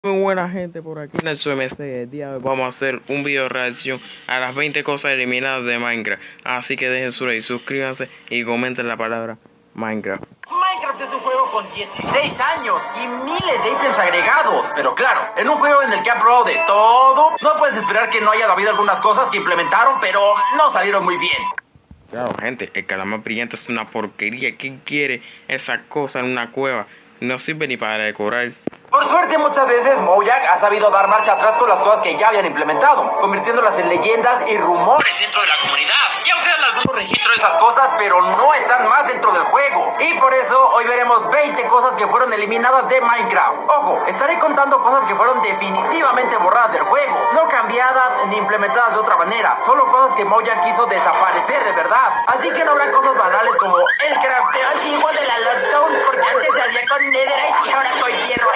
Muy buena gente, por aquí en el SMC. El día de hoy vamos a hacer un video de reacción a las 20 cosas eliminadas de Minecraft. Así que dejen su like, suscríbanse y comenten la palabra Minecraft. Minecraft es un juego con 16 años y miles de ítems agregados. Pero claro, en un juego en el que han probado de todo, no puedes esperar que no haya habido algunas cosas que implementaron, pero no salieron muy bien. Claro, gente, el calamar brillante es una porquería. ¿Quién quiere esa cosa en una cueva? No sirve ni para decorar. Por suerte, muchas veces Mojang ha sabido dar marcha atrás con las cosas que ya habían implementado, convirtiéndolas en leyendas y rumores dentro de la comunidad. Ya quedan algunos registros de esas cosas, pero no están más dentro del juego. Y por eso hoy veremos 20 cosas que fueron eliminadas de Minecraft. Ojo, estaré contando cosas que fueron definitivamente borradas del juego, no cambiadas ni implementadas de otra manera, solo cosas que Mojang quiso desaparecer de verdad. Así que no habrá cosas banales como el crafteo antiguo de la Lodestone, porque antes se hacía con Netherite y ahora con hierro.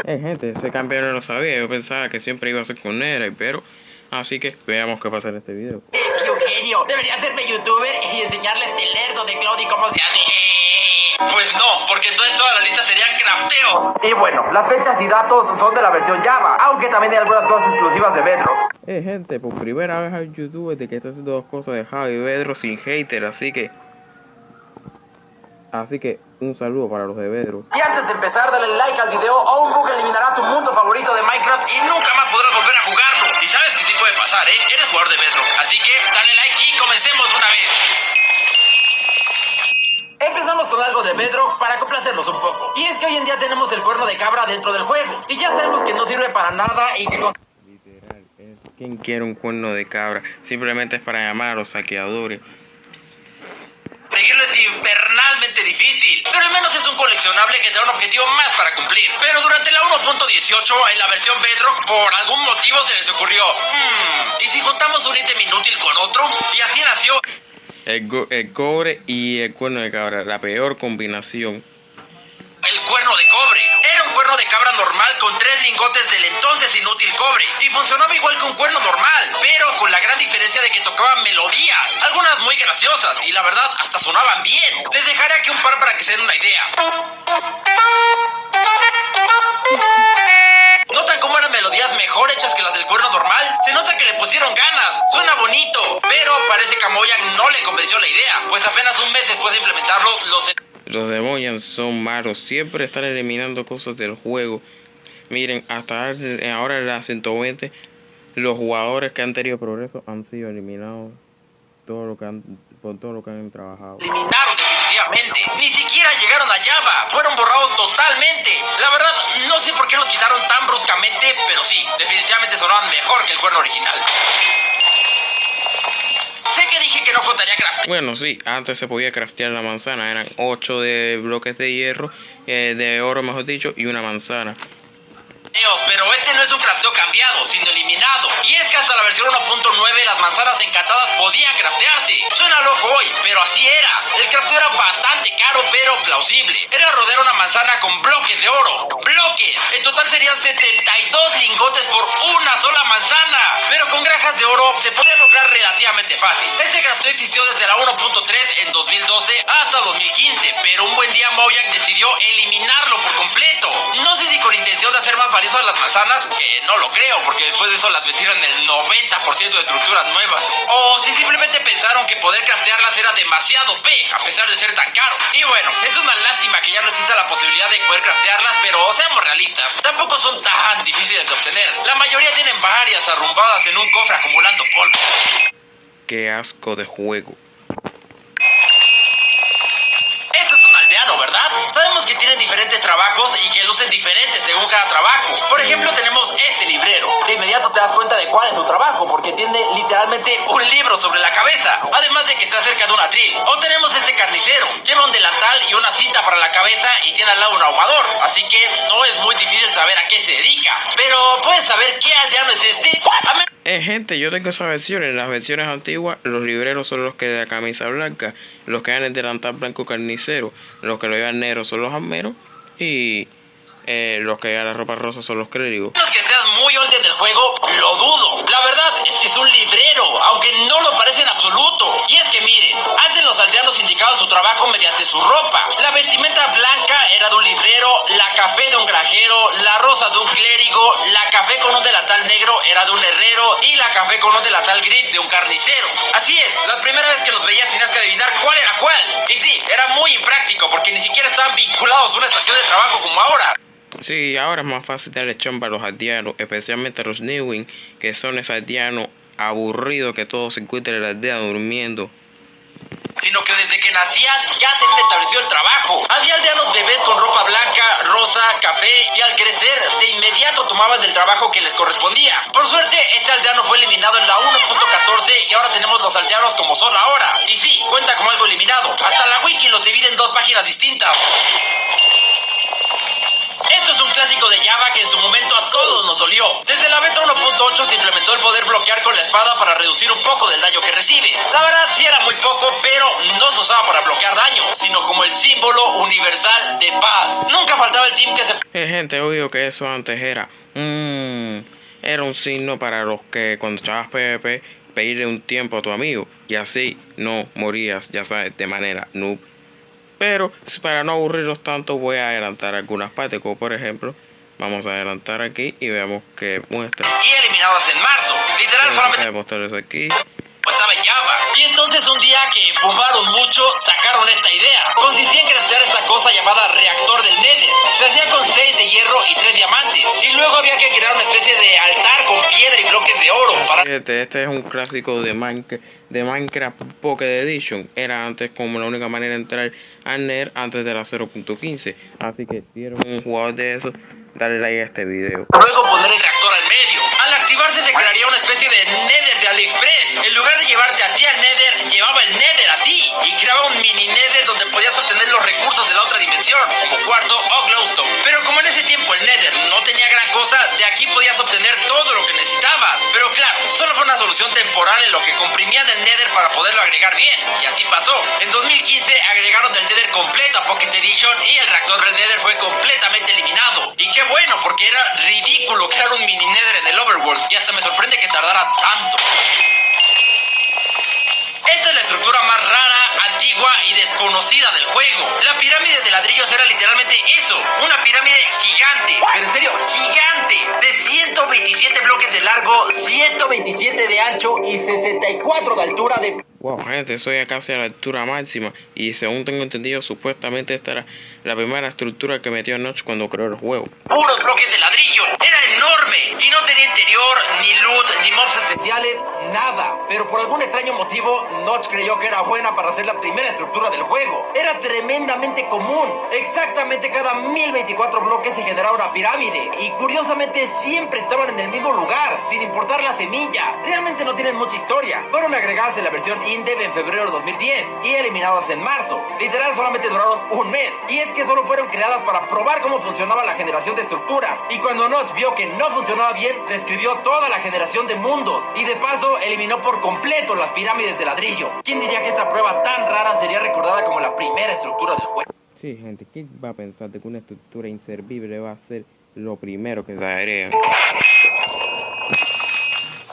Gente, ese campeón no lo sabía. Yo pensaba que siempre iba a ser con Netherite, pero... Así que veamos qué pasa en este video. Eugenio, debería hacerme youtuber y enseñarle a este lerdo de Cloudy cómo se hace. Pues no, porque entonces toda la lista serían crafteos. Y bueno, las fechas y datos son de la versión Java, aunque también hay algunas cosas exclusivas de Bedrock. Gente, por primera vez hay youtubers de que está haciendo dos cosas de Javi y Bedrock sin hater, así que un saludo para los de Bedrock. Y antes de empezar, dale like al video o un bug eliminará tu mundo favorito de Minecraft y nunca más podrás volver a jugarlo. Y sabes que sí puede pasar, eres jugador de Bedrock, así que dale like y comencemos una vez. Empezamos con algo de Bedrock para complacerlos un poco. Y es que hoy en día tenemos el cuerno de cabra dentro del juego. Y ya sabemos que no sirve para nada y que... Literal, ¿quién quiere un cuerno de cabra? Simplemente es para llamar a los saqueadores. Seguirlo es infernalmente difícil, pero al menos es un coleccionable que te da un objetivo más para cumplir. Pero durante la 1.18, en la versión Bedrock, por algún motivo se les ocurrió, ¿y si juntamos un ítem inútil con otro? Y así nació el cobre y el cuerno de cabra, la peor combinación. el cuerno de cobre. Era un cuerno de cabra normal con 3 lingotes del entonces inútil cobre. Y funcionaba igual que un cuerno normal, pero con la gran diferencia de que tocaban melodías, algunas muy graciosas, y la verdad hasta sonaban bien. Les dejaré aquí un par para que se den una idea. ¿Notan cómo eran melodías mejor hechas que las del cuerno normal? Se nota que le pusieron ganas, suena bonito, pero parece que a Mojang no le convenció la idea, pues apenas un mes después de implementarlo, Los de Mojang son malos, siempre están eliminando cosas del juego. Miren, hasta ahora en la 120, los jugadores que han tenido progreso han sido eliminados por todo lo que han trabajado. Eliminaron definitivamente. Ni siquiera llegaron a Java. Fueron borrados totalmente. La verdad, no sé por qué los quitaron tan bruscamente, pero sí, definitivamente sonaban mejor que el cuerno original. Sé que dije que no contaría craft. Bueno, sí, antes se podía craftear la manzana. Eran 8 de bloques de hierro, de oro mejor dicho, y una manzana. Pero este no es un crafteo cambiado, sino eliminado. Y es que hasta la versión 1.9 las manzanas encantadas podían craftearse. Suena loco hoy, pero así era. El crafteo era bastante caro, pero plausible. Era rodear una manzana con bloques de oro. ¡Bloques! En total serían 72 lingotes por una sola manzana. Pero con granjas de oro se podía lograr relativamente fácil. Este crafteo existió desde la 1.3 en 2012 hasta 2015. Pero un buen día Mojang decidió eliminarlo por completo. No sé si con intención de hacer más valiosas las manzanas, que no lo creo, porque después de eso las metieron en el 90% de estructuras nuevas. O si simplemente pensaron que poder craftearlas era demasiado P, a pesar de ser tan caro. Y bueno, es una lástima que ya no exista la posibilidad de poder craftearlas, pero seamos realistas, tampoco son tan difíciles de obtener. La mayoría tienen varias arrumbadas en un cofre acumulando polvo. Qué asco de juego. Este es un aldeano, ¿verdad? Sabemos que tienen diferentes trabajos y que lucen diferentes según cada trabajo. Por ejemplo, tenemos este librero. De inmediato te das cuenta de cuál es su trabajo, porque tiene literalmente un libro sobre la cabeza, además de que está cerca de un atril. O tenemos este carnicero. Lleva un delantal y una cinta para la cabeza y tiene al lado un ahumador, así que no es muy difícil saber a qué se dedica. Pero, ¿puedes saber qué aldeano es este? Gente, yo tengo esa versión. En las versiones antiguas, los libreros son los que de la camisa blanca, los que dan el delantal blanco carnicero, los que lo llevan negro son los armeros y los que llevan la ropa rosa son los clérigos. Menos que seas muy old en el juego, lo dudo. La verdad es que es un librero, aunque no lo parece en absoluto. Y es que miren, antes los aldeanos indicaban su trabajo mediante su ropa. La vestimenta blanca era de un librero, la café de un granjero, la rosa de un clérigo, la café con un delantal negro era de un herrero y la café con un delantal gris de un carnicero. Así es, la primera vez que los veías tenías que adivinar cuál era cuál. Y sí, era muy impráctico porque ni siquiera estaban vinculados a una estación de trabajo como ahora. Sí, ahora es más fácil darle chamba a los aldeanos, especialmente a los Newing, que son esos aldeanos aburridos que todos se encuentran en la aldea durmiendo. Sino que desde que nacían ya tenían establecido el trabajo. Había aldeanos bebés con ropa blanca, rosa, café y al crecer de inmediato tomaban del trabajo que les correspondía. Por suerte, este aldeano fue eliminado en la 1.14 y ahora tenemos los aldeanos como son ahora. Y sí, cuenta como algo eliminado. Hasta la wiki los divide en dos páginas distintas. Esto es un clásico de Java que en su momento a todos nos dolió. Desde la beta 1.8 se implementó el poder bloquear con la espada para reducir un poco del daño que recibe. La verdad sí era muy poco, pero no se usaba para bloquear daño, sino como el símbolo universal de paz. Nunca faltaba el team que se... Gente, obvio que eso antes era un signo para los que cuando echabas PvP pedirle un tiempo a tu amigo y así no morías, ya sabes, de manera noob. Pero para no aburrirlos tanto voy a adelantar algunas partes, como por ejemplo, vamos a adelantar aquí y veamos que muestra. Y eliminados en marzo, literal solamente... Voy a mostrarles aquí. Estaba en Java. Y entonces un día que fumaron mucho, sacaron esta idea. Consistía en craftear esta cosa llamada reactor del Nether. Se hacía con 6 de hierro y 3 diamantes. Y luego había que crear una especie de altar con piedra y bloques de oro para... Este es un clásico de Minecraft Pocket Edition. Era antes como la única manera de entrar al Nether antes de la 0.15. Así que si eres un jugador de eso, dale like a este video. Luego poner el reactor al medio. Al activarse se crearía una especie de Nether de AliExpress. En lugar de llevarte a ti al Nether, llevaba el Nether a ti. Y creaba un mini Nether donde podías obtener los recursos de la otra dimensión, como cuarzo o glowstone. Pero como en ese tiempo el Nether no tenía gran cosa, de aquí podías obtener todo lo que necesitabas. Pero claro, solo fue una solución temporal en lo que comprimían el Nether para poderlo agregar bien. Y así pasó. En 2015 agregaron el Nether completo a Pocket Edition y el reactor del Nether fue completamente eliminado. Y qué bueno, porque era ridículo crear un mini Nether en el Overworld. Y hasta me sorprende que tardara tanto. Esta es la estructura más rara, antigua y desconocida del juego. La pirámide de ladrillos era literalmente eso, una pirámide gigante, pero en serio, gigante, de 127 bloques de largo, 127 de ancho y 64 de altura de... Wow, gente, eso ya casi a la altura máxima. Y según tengo entendido, supuestamente esta era la primera estructura que metió Notch cuando creó el juego. Puros bloques de ladrillo, era enorme y no tenía interior, ni loot, ni mobs especiales, nada. Pero por algún extraño motivo, Notch creyó que era buena para hacer la primera estructura del juego. Era tremendamente común. Exactamente cada 1024 bloques se generaba una pirámide. Y curiosamente siempre estaban en el mismo lugar, sin importar la semilla. Realmente no tienen mucha historia. Fueron agregadas en la versión InDev en febrero de 2010 y eliminadas en marzo. Literal solamente duraron un mes. Y es que solo fueron creadas para probar cómo funcionaba la generación de estructuras. Y cuando Notch vio que no funcionaba bien, reescribió toda la generación de mundos. Y de paso eliminó por completo las pirámides de ladrillo. ¿Quién diría que esta prueba tan rara sería recordada como la primera estructura del juego? Sí, gente, ¿quién va a pensar de que una estructura inservible va a ser lo primero que se agrega?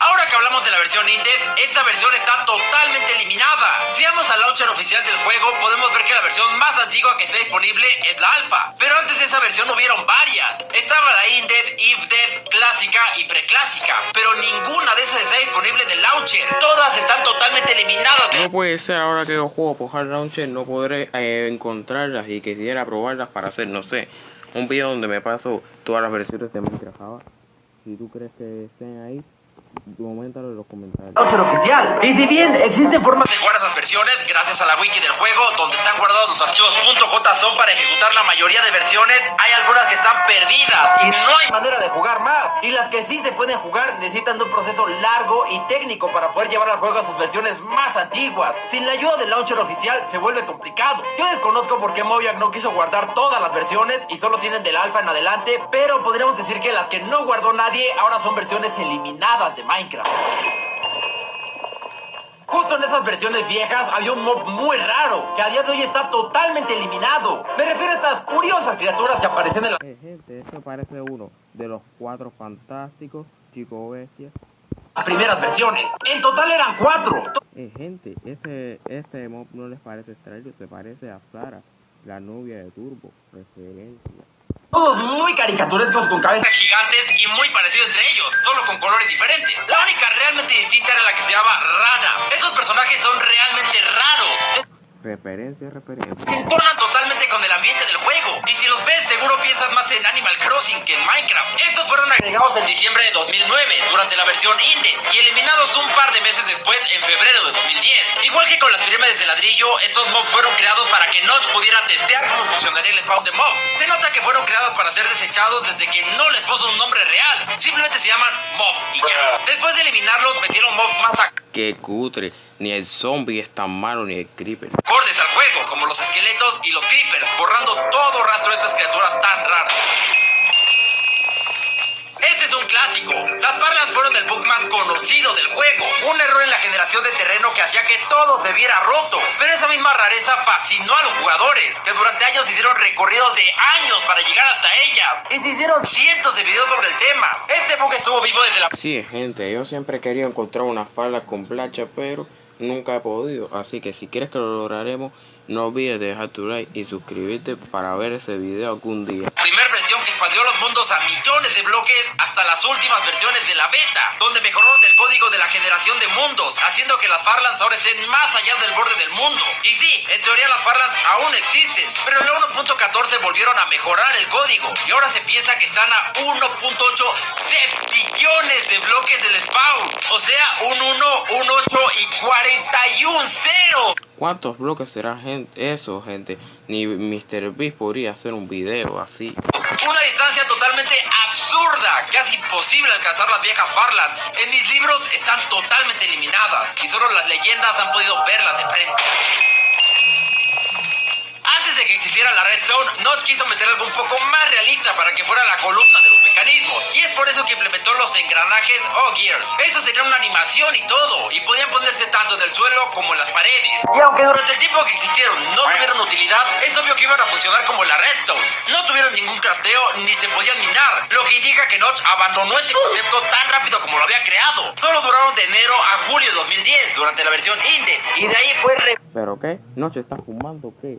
Ahora que hablamos de la versión InDev, esta versión está totalmente eliminada. Si vamos al launcher oficial del juego, podemos ver que la versión más antigua que está disponible es la alfa. Pero antes de esa versión hubieron varias. Estaba la InDev, IfDev, clásica y preclásica. Pero ninguna de esas está disponible en el launcher. Todas están totalmente eliminadas. No puede ser, ahora que yo juego por Hard Launcher no podré encontrarlas y quisiera probarlas para hacer, no sé, un video donde me paso todas las versiones de Minecraft Java. Si tú crees que estén ahí, coméntalo en los comentarios. Launcher oficial. Y si bien existen formas de guardar esas versiones, gracias a la wiki del juego, donde están guardados los archivos .json para ejecutar la mayoría de versiones, hay algunas que están perdidas y no hay manera de jugar más. Y las que sí se pueden jugar necesitan de un proceso largo y técnico para poder llevar al juego a sus versiones más antiguas. Sin la ayuda del launcher oficial se vuelve complicado. Yo desconozco por qué Mojang no quiso guardar todas las versiones y solo tienen del alfa en adelante, pero podríamos decir que las que no guardó nadie ahora son versiones eliminadas de Minecraft. Justo en esas versiones viejas había un mob muy raro, que a día de hoy está totalmente eliminado. Me refiero a estas curiosas criaturas que aparecen en Gente, este parece uno de los 4 fantásticos, Chico Bestia. las primeras versiones. En total eran 4. Gente, este mob no les parece extraño, se parece a Sara, la novia de Turbo, referencia. Todos muy caricaturescos con cabezas gigantes y muy parecidos entre ellos, solo con colores diferentes. La única realmente distinta era la que se llama Rana. Estos personajes son realmente raros. Referencia. Se entonan totalmente con el ambiente del juego. Y si los ves, seguro piensas más en Animal Crossing que en Minecraft. Estos fueron agregados en diciembre de 2009, durante la versión Indie, y eliminados un par de meses después, en febrero de 2010. Igual que con las pirámides de ladrillo, estos mobs fueron creados para que Notch pudiera testear cómo funcionaría el spawn de mobs. Se nota que fueron creados para ser desechados desde que no les puso un nombre real. Simplemente se llaman mob y ya. Después de eliminarlos, metieron mobs más Qué cutre, ni el zombie es tan malo ni el creeper. acordes al juego, como los esqueletos y los creepers, borrando todo rastro de estas criaturas tan raras. Este es un clásico. Las Farlands fueron el bug más conocido del juego. Un error en la generación de terreno que hacía que todo se viera roto. Pero esa misma rareza fascinó a los jugadores, que durante años hicieron recorridos de años para llegar hasta ellas. Y se hicieron cientos de videos sobre el tema. Este bug estuvo vivo desde la... Sí, gente, yo siempre he querido encontrar una falda con plancha, pero nunca he podido. Así que si quieres que lo lograremos, no olvides dejar tu like y suscribirte para ver ese video algún día. Primera versión que expandió los mundos a millones de bloques hasta las últimas versiones de la beta, donde mejoraron el código de la generación de mundos, haciendo que las Farlands ahora estén más allá del borde del mundo. Y sí, en teoría las Farlands aún existen, pero en la 1.14 volvieron a mejorar el código y ahora se piensa que están a 1.8 septillones de bloques del spawn, o sea, un 1, un 8 y 41 ceros. ¿Cuántos bloques será eso, gente? Ni MrBeast podría hacer un video así. Una distancia totalmente absurda, casi imposible alcanzar las viejas Farlands. En mis libros están totalmente eliminadas y solo las leyendas han podido verlas de frente. Antes de que existiera la Redstone, Notch quiso meter algo un poco más realista para que fuera la columna de los mecanismos, y es por eso que implementó los engranajes O-Gears. Eso sería una animación y todo, y podían ponerse tanto en el suelo como en las paredes. Y aunque durante el tiempo que existieron no tuvieron utilidad, es obvio que iban a funcionar como la Redstone. No tuvieron ningún crafteo ni se podían minar, lo que indica que Notch abandonó ese concepto tan rápido como lo había creado. Solo duraron de enero a julio de 2010 durante la versión Indie, y de ahí fue ¿Pero qué? ¿Notch está fumando qué?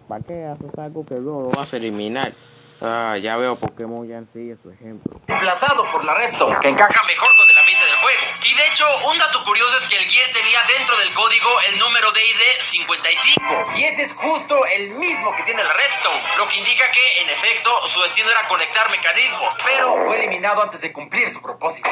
¿Para qué haces algo que luego lo vas a eliminar? Ah, ya veo Pokémon ya sigue su ejemplo. reemplazado por la Redstone, que encaja mejor con el ambiente del juego. Y de hecho, un dato curioso es que el Gear tenía dentro del código el número de ID 55. Y ese es justo el mismo que tiene la Redstone, lo que indica que, en efecto, su destino era conectar mecanismos, pero fue eliminado antes de cumplir su propósito.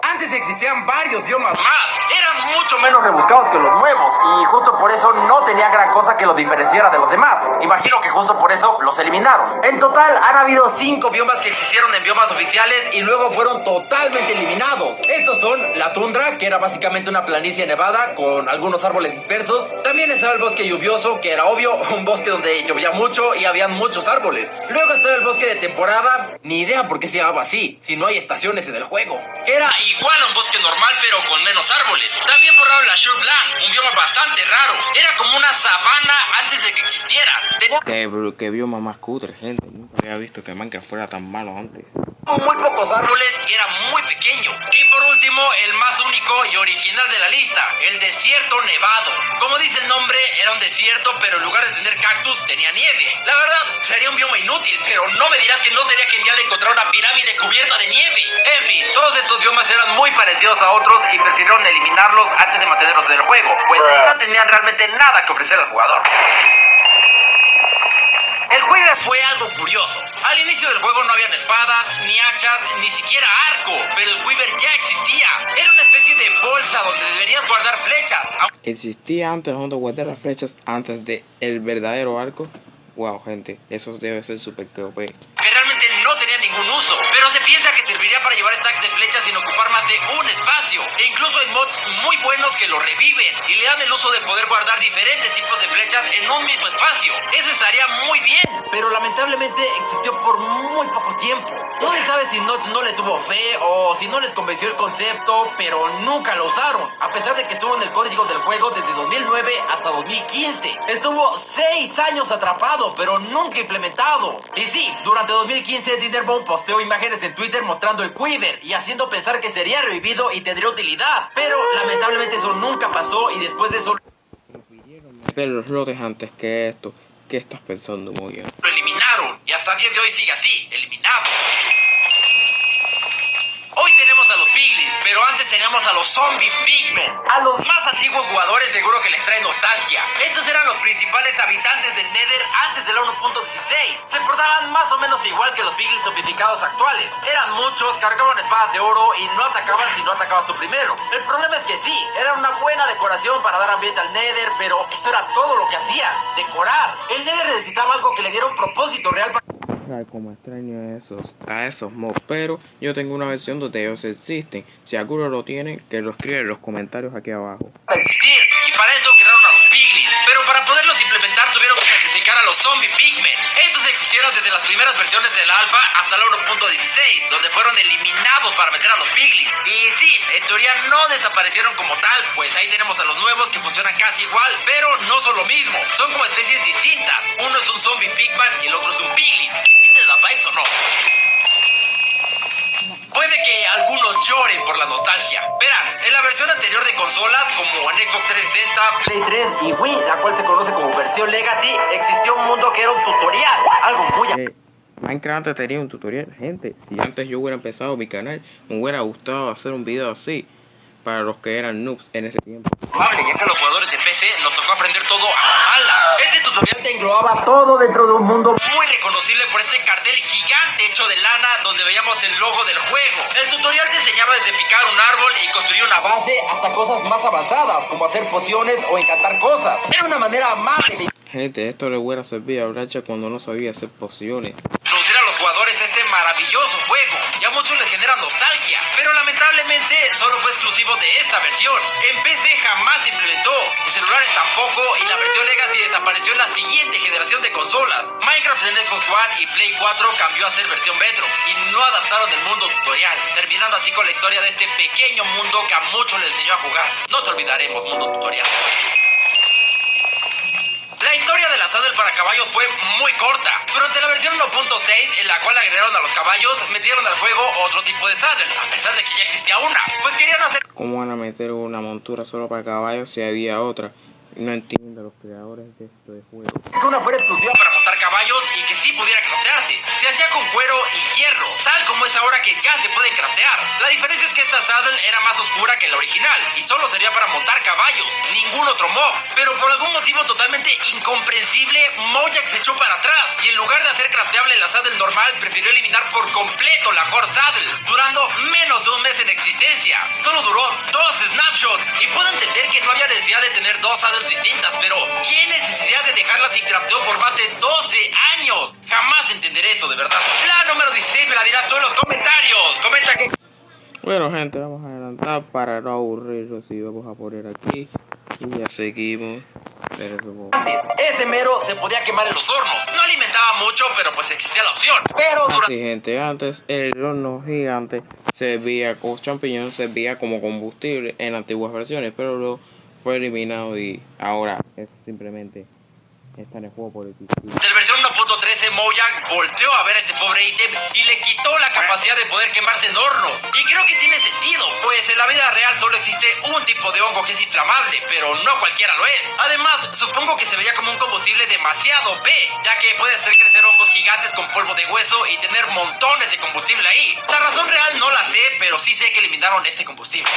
Antes existían varios biomas más, eran mucho menos rebuscados que los nuevos, y justo por eso no tenían gran cosa que los diferenciara de los demás. Imagino que justo por eso los eliminaron. En total han habido 5 biomas que existieron en biomas oficiales y luego fueron totalmente eliminados. Estos son la tundra, que era básicamente una planicie nevada con algunos árboles dispersos. También estaba el bosque lluvioso, que era obvio, un bosque donde llovía mucho y habían muchos árboles. Luego estaba el bosque de temporada, ni idea por qué se llamaba así, si no hay estaciones en el juego, que era igual a un bosque normal pero con menos árboles. También borraron la Shrubland, un bioma bastante raro. Era como una sabana antes de que existiera. Tenía Que bioma más cutre, gente. Nunca había visto que Minecraft fuera tan malo antes. muy pocos árboles y era muy pequeño. Y por último, el más único y original de la lista, el desierto nevado. Como dice el nombre, era un desierto, pero en lugar de tener cactus, tenía nieve. La verdad, sería un bioma inútil, pero no me dirás que no sería genial encontrar una pirámide cubierta de nieve. En fin, todos estos biomas eran muy parecidos a otros y prefirieron eliminarlos antes de mantenerlos en el juego, pues no tenían realmente nada que ofrecer al jugador. El Quiver fue algo curioso. Al inicio del juego no habían espadas, ni hachas, ni siquiera arco, pero el Quiver ya existía. Era una especie de bolsa donde deberías guardar flechas. ¿Existía antes donde guardar las flechas antes de el verdadero arco? Wow, gente, eso debe ser super OP. Que realmente no tenía ningún uso, pero se piensa que serviría para llevar stacks de flechas sin ocupar más de un espacio. E incluso hay mods muy buenos que lo reviven y le dan el uso de poder guardar diferentes tipos de flechas en un mismo espacio. Eso estaría muy bien, pero lamentablemente existió por muy poco tiempo. No se sabe si Nuts no le tuvo fe o si no les convenció el concepto, pero nunca lo usaron, a pesar de que estuvo en el código del juego desde 2009 hasta 2015. Estuvo 6 años atrapado, pero nunca implementado. Y sí, durante 2015 Dinnerbone posteó imágenes en Twitter mostrando el Quiver y haciendo pensar que sería revivido y tendría utilidad, pero lamentablemente eso nunca pasó y después de eso Meter los lotes antes que esto. ¿Qué estás pensando, Moyan? lo eliminaron y hasta el día de hoy sigue así, eliminado. Hoy tenemos a los Piglins, pero antes teníamos a los Zombie Pigmen. A los más antiguos jugadores seguro que les trae nostalgia. Estos eran los principales habitantes del Nether antes de la 1.16. Se portaban más o menos igual que los Piglins zombificados actuales. Eran muchos, cargaban espadas de oro y no atacaban si no atacabas tú primero. El problema es que sí, era una buena decoración para dar ambiente al Nether, pero eso era todo lo que hacían, decorar. El Nether necesitaba algo que le diera un propósito real para... Ay, como extraño a esos mobs, pero yo tengo una versión donde ellos existen. Si alguno lo tiene, que lo escriba en los comentarios aquí abajo. Existir, y para eso crearon a los Piglins. Pero para poderlos implementar tuvieron que sacrificar a los Zombie Pigmen. Estos existieron desde las primeras versiones del alfa hasta la 1.16, donde fueron eliminados para meter a los Piglins. Y sí, en teoría no desaparecieron como tal, pues ahí tenemos a los nuevos que funcionan casi igual, pero no son lo mismo, son como especies distintas. Uno es un Zombie Pigman y el otro es un Piglin. ¿Tienes la vibes o no? Puede que algunos lloren por la nostalgia. Verán, en la versión anterior de consolas, como en Xbox 360, Play 3 y Wii, la cual se conoce como versión Legacy, existió un mundo que era un tutorial, algo muy... Minecraft antes tenía un tutorial, gente. Si antes yo hubiera empezado mi canal, me hubiera gustado hacer un video así para los que eran noobs en ese tiempo. Ya que a los jugadores de PC nos tocó aprender todo a la mala. Este tutorial te englobaba todo dentro de un mundo muy reconocible por este cartel gigante hecho de lana donde veíamos el logo del juego. El tutorial te enseñaba desde picar un árbol y construir una base hasta cosas más avanzadas como hacer pociones o encantar cosas. Era una manera amable de Gente, esto le hubiera servido a Bracha cuando no sabía hacer pociones. introducir a los jugadores a este maravilloso juego. Ya a muchos les genera nostalgia, pero lamentablemente solo fue exclusivo de esta versión. En PC jamás se implementó, en celulares tampoco, y la versión Legacy desapareció en la siguiente generación de consolas. Minecraft en Xbox One y Play 4 cambió a ser versión retro y no adaptaron el mundo tutorial, terminando así con la historia de este pequeño mundo que a muchos les enseñó a jugar. No te olvidaremos, mundo tutorial. La historia de la saddle para caballos fue muy corta. Durante la versión 1.6, en la cual agregaron a los caballos, metieron al juego otro tipo de saddle, a pesar de que ya existía una. Pues querían hacer... ¿Cómo van a meter una montura solo para caballos si había otra? No entiendo los creadores de este juego. Que una fuera exclusiva para montar caballos y que sí pudiera craftearse. Se hacía con cuero y hierro, tal como es ahora que ya se pueden craftear. La diferencia es que esta saddle era más oscura que la original y solo servía para montar caballos, ningún otro mob. Pero por algún motivo totalmente incomprensible, Mojang se echó para atrás y en lugar de hacer crafteable la saddle normal, prefirió eliminar por completo la Horde Saddle, durando menos de un mes en existencia. Solo duró 2 snapshots y puedo entender que no había necesidad de tener 2 saddles distintas, pero ¿qué necesidad de dejarla sin crafteo por más de 12 años? Jamás entenderé eso, de verdad. La número 16 me la dirás tú en los comentarios. Comenta que... Bueno, gente, vamos a adelantar para no aburrirnos y vamos a poner aquí y ya seguimos. Antes, ese mero se podía quemar en los hornos. No alimentaba mucho, pero pues existía la opción. Pero Sí, gente, antes el horno gigante servía con champiñones, servía como combustible en antiguas versiones, pero luego fue eliminado y ahora es simplemente está en el juego por el título. En la versión 1.13 Mojang volteó a ver a este pobre ítem y le quitó la capacidad de poder quemarse en hornos. Y creo que tiene sentido, pues en la vida real solo existe un tipo de hongo que es inflamable, pero no cualquiera lo es. Además, supongo que se veía como un combustible demasiado OP, ya que puede hacer crecer hongos gigantes con polvo de hueso y tener montones de combustible ahí. La razón real no la sé, pero sí sé que eliminaron este combustible.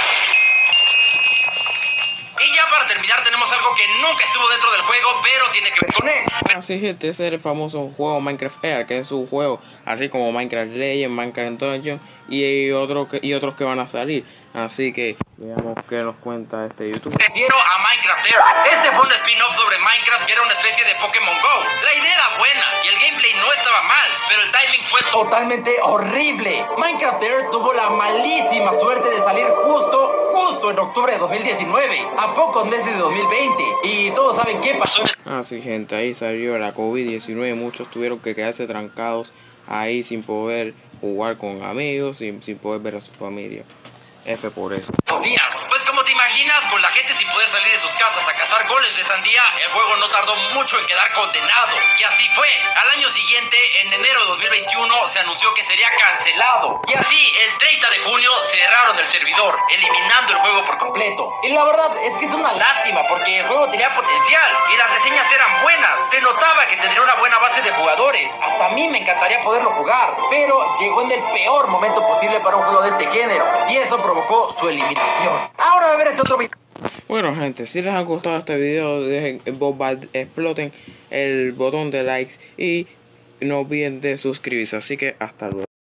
Y ya para terminar tenemos algo que nunca estuvo dentro del juego, pero tiene que ver con él. Así, gente, ese es el famoso juego Minecraft Air, que es un juego así como Minecraft Legends, Minecraft Dungeon y otros que van a salir. Así que veamos qué nos cuenta este YouTube. Refiero a Minecraft Air. Este fue un spin-off sobre Minecraft que era una especie de Pokémon Go. La idea era buena y el gameplay no estaba mal, pero el timing fue totalmente horrible. Minecraft Air tuvo la malísima suerte de salir justo en octubre de 2019, a pocos meses de 2020. Y todos saben qué pasó. Así, gente, ahí salió la COVID-19, muchos tuvieron que quedarse trancados ahí sin poder jugar con amigos sin poder ver a su familia. F por eso. Días. Pues como te imaginas, con la gente sin poder salir de sus casas a cazar goles de sandía, el juego no tardó mucho en quedar condenado. Y así fue. Al año siguiente, en enero de 2021, se anunció que sería cancelado. Y así, el 30 de junio, cerraron el servidor, eliminando el juego por completo. Y la verdad es que es una lástima, porque el juego tenía potencial y las reseñas eran buenas. Se notaba que tendría una buena base de jugadores. Hasta a mí me encantaría poderlo jugar, pero llegó en el peor momento posible para un juego de este género. Y eso provocó su eliminación. Ahora a ver este otro video. Bueno, gente, si les ha gustado este video, dejen, exploten el botón de likes y no olviden de suscribirse. Así que hasta luego.